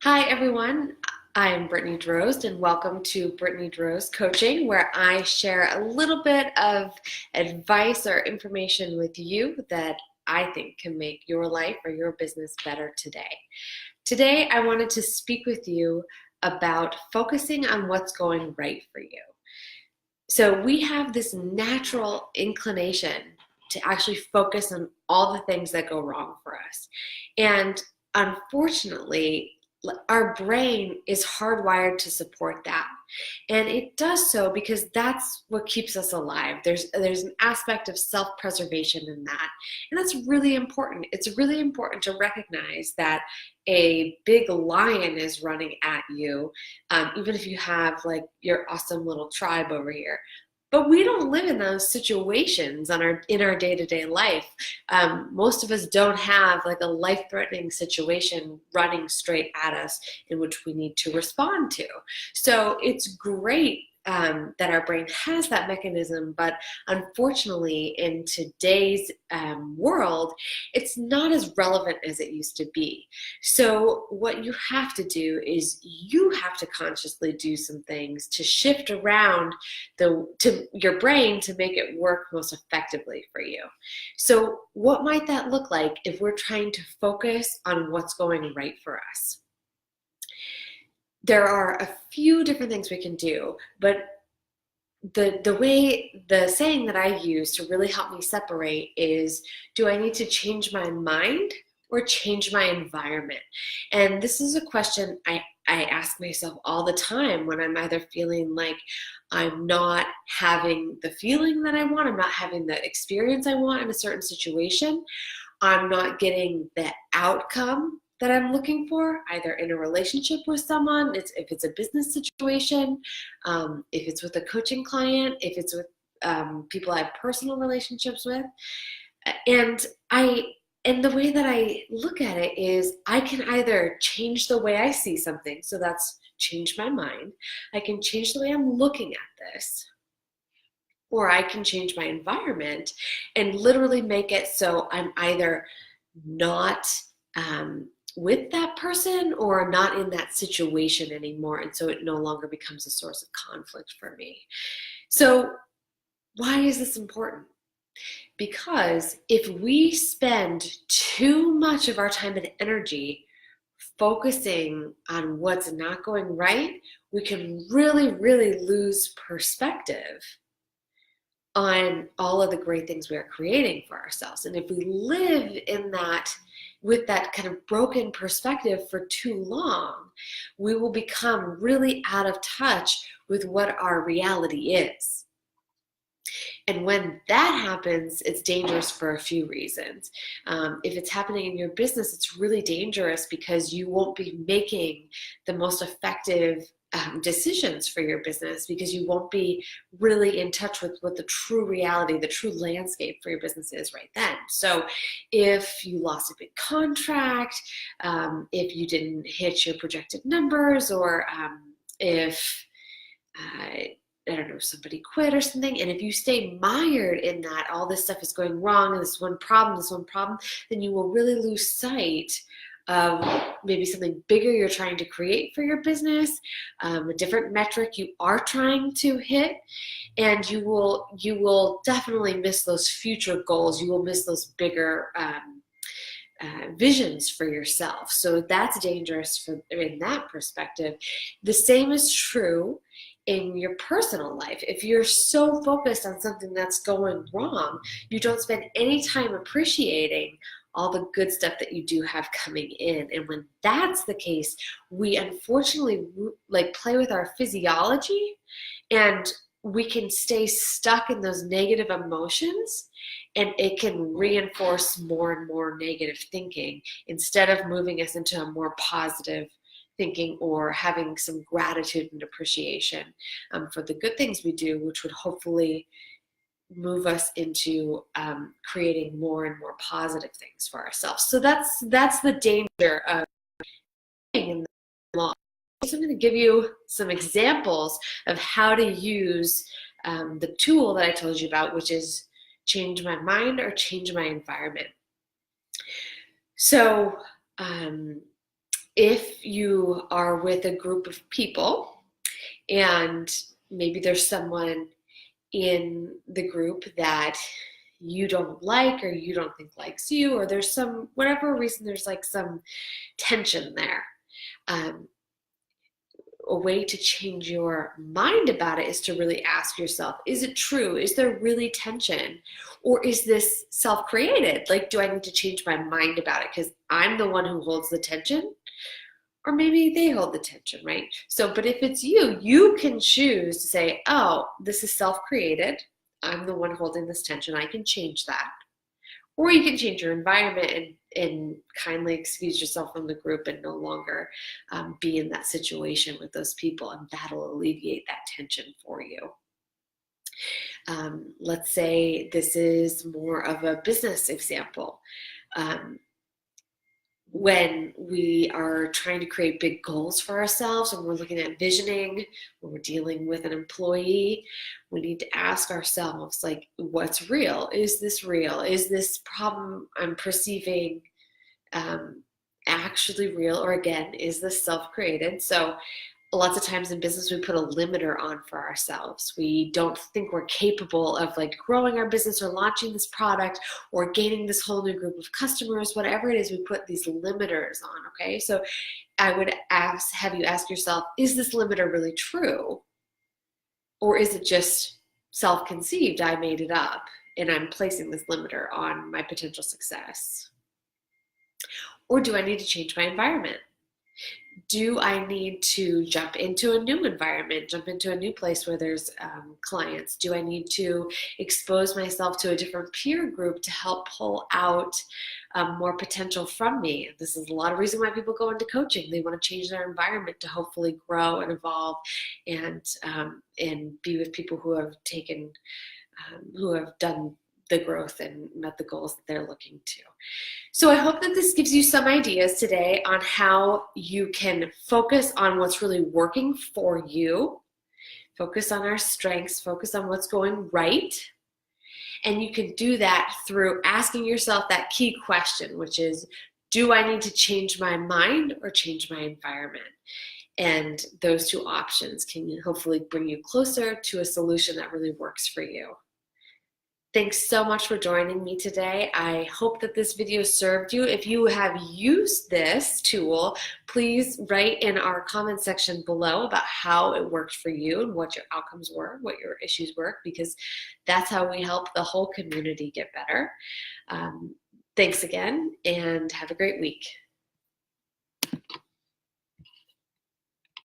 Hi, everyone. I'm Brittany Drozd, and welcome to Brittany Drozd Coaching, where I share a little bit of advice or information with you that I think can make your life or your business better today. Today, I wanted to speak with you about focusing on what's going right for you. So, we have this natural inclination to actually focus on all the things that go wrong for us. And unfortunately, our brain is hardwired to support that. And it does so because that's what keeps us alive. There's an aspect of self-preservation in that. And that's really important. It's really important to recognize that a big lion is running at you, even if you have like your awesome little tribe over here. But we don't live in those situations in our day-to-day life. Most of us don't have like a life-threatening situation running straight at us in which we need to respond to. So it's great that our brain has that mechanism, but unfortunately, in today's world, it's not as relevant as it used to be. So what you have to do is you have to consciously do some things to shift around to your brain to make it work most effectively for you. So what might that look like if we're trying to focus on what's going right for us? There are a few different things we can do, but the saying that I use to really help me separate is, do I need to change my mind or change my environment? And this is a question I ask myself all the time when I'm either feeling like I'm not having the feeling that I want, I'm not having the experience I want in a certain situation, I'm not getting the outcome that I'm looking for, either in a relationship with someone, if it's a business situation, if it's with a coaching client, if it's with people I have personal relationships with. And and the way that I look at it is I can either change the way I see something, so that's change my mind. I can change the way I'm looking at this, or I can change my environment and literally make it so I'm either not with that person or not in that situation anymore. And so it no longer becomes a source of conflict for me. So, why is this important? Because if we spend too much of our time and energy focusing on what's not going right, we can really, really lose perspective on all of the great things we are creating for ourselves. And if we live in that with that kind of broken perspective for too long, we will become really out of touch with what our reality is. And when that happens, it's dangerous for a few reasons. If it's happening in your business, it's really dangerous because you won't be making the most effective decisions for your business, because you won't be really in touch with what the true reality, the true landscape for your business is right then. So if you lost a big contract, if you didn't hit your projected numbers, or if I don't know, somebody quit or something, and if you stay mired in that, all this stuff is going wrong, and this one problem, then you will really lose sight of maybe something bigger you're trying to create for your business, a different metric you are trying to hit, and you will definitely miss those future goals. You will miss those bigger visions for yourself. So that's dangerous in that perspective. The same is true in your personal life. If you're so focused on something that's going wrong, you don't spend any time appreciating all the good stuff that you do have coming in. And when that's the case, we unfortunately like play with our physiology, and we can stay stuck in those negative emotions, and it can reinforce more and more negative thinking instead of moving us into a more positive thinking or having some gratitude and appreciation for the good things we do, which would hopefully move us into creating more and more positive things for ourselves. So that's the danger of being in the law. So I'm going to give you some examples of how to use the tool that I told you about, which is change my mind or change my environment. So If you are with a group of people and maybe there's someone in the group that you don't like or you don't think likes you, or there's some, whatever reason, there's like some tension there. Um, a way to change your mind about it is to really ask yourself, is it true? Is there really tension? Or is this self-created? Like, do I need to change my mind about it because I'm the one who holds the tension? Or maybe they hold the tension, right? So, but if it's you, you can choose to say, oh, this is self-created. I'm the one holding this tension. I can change that. Or you can change your environment and kindly excuse yourself from the group and no longer be in that situation with those people, and that'll alleviate that tension for you. Let's say this is more of a business example. When we are trying to create big goals for ourselves and we're looking at visioning, when we're dealing with an employee, we need to ask ourselves, like, what's real? Is this real? Is this problem I'm perceiving actually real? Or again, is this self-created? So lots of times in business, we put a limiter on for ourselves. We don't think we're capable of like growing our business or launching this product or gaining this whole new group of customers, whatever it is, we put these limiters on, okay? So I would have you ask yourself, is this limiter really true? Or is it just self-conceived? I made it up and I'm placing this limiter on my potential success. Or do I need to change my environment? Do I need to jump into a new environment, jump into a new place where there's clients? Do I need to expose myself to a different peer group to help pull out more potential from me? This is a lot of reason why people go into coaching. They want to change their environment to hopefully grow and evolve and be with people who have who have done the growth and met the goals that they're looking to. So I hope that this gives you some ideas today on how you can focus on what's really working for you, focus on our strengths, focus on what's going right. And you can do that through asking yourself that key question, which is, do I need to change my mind or change my environment? And those two options can hopefully bring you closer to a solution that really works for you. Thanks so much for joining me today. I hope that this video served you. If you have used this tool, please write in our comment section below about how it worked for you and what your outcomes were, what your issues were, because that's how we help the whole community get better. Thanks again, and have a great week.